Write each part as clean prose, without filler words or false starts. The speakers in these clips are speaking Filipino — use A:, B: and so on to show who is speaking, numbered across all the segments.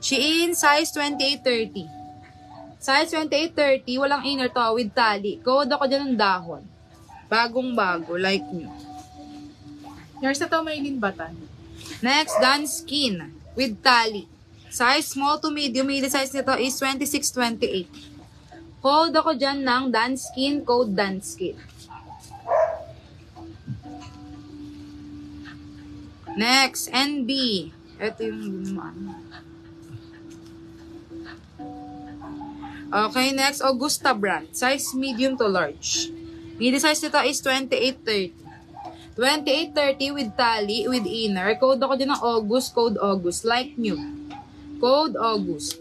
A: Shein, size 28-30. Size 28-30, walang inner to, with tali. Code ako dyan ng dahon. Bagong-bago, like nyo.
B: Yours na to, Maylin Batan.
A: Next, Danskin, with tali. Size small to medium. Medium size nito is 26-28. Code ako dyan ng Danskin, code Danskin. Next, NB. Ito yung okay, next, Augusta brand. Size medium to large. Medium size nito is 28-30. 28-30 with tali, with inner. Code ako din ng August, code August. Like new. Code August.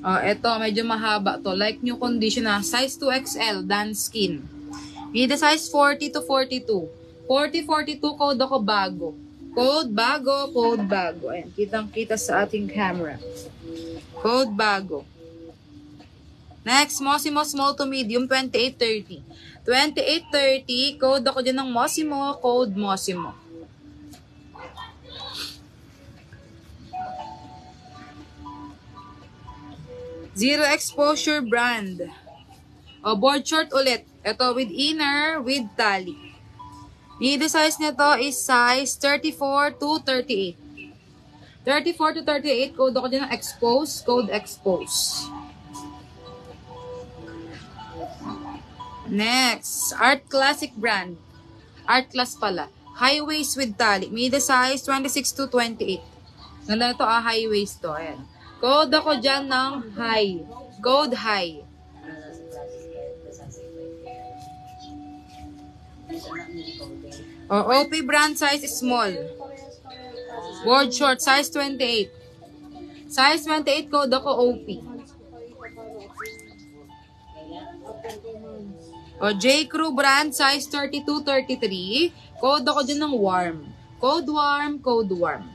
A: Ito, medyo mahaba to. Like new condition na. Size 2XL, Danskin. Medium size 40-42. 40-42, code ako bago. Code bago, code bago. Ayan, kitang-kita sa ating camera. Code bago. Next, Mosimo small to medium, 28-30. 28-30, code ako dyan ng Mosimo, code Mosimo. Zero exposure brand. Board short ulit. Ito with inner, with tali. Medium size nito is size 34-38. 34-38, code ako dyan ng expose, code expose. Next, Art Classic brand. Art Class pala. High waist with tali. Medium size 26-28. Ganda na to, high waist to. Ayan. Code ako dyan ng high. Code high. OP brand size is small. Board short size 28. Size 28, code ako OP. J. Crew brand size 32-33. Code ako dyan ng warm. Code warm, code warm.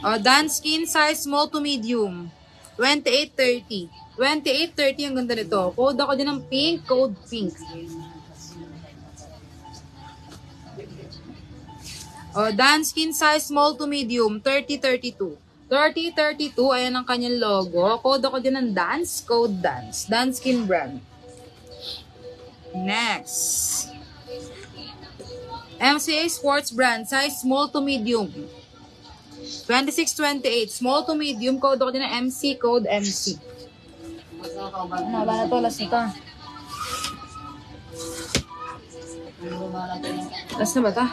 A: Danskin size small to medium. 28-30. 28-30 ang ganda nito. Code ako dyan ng pink, code pink. Danskin size small to medium, 30-32. 30-32, ayan ang kanyang logo. Code ako dyan ng dance, code dance. Danskin brand. Next. MCA Sports brand, size small to medium. 26-28, small to medium, code ako dyan ng MC, code MC. Ano ba na to? Last na to. Last na ba ta?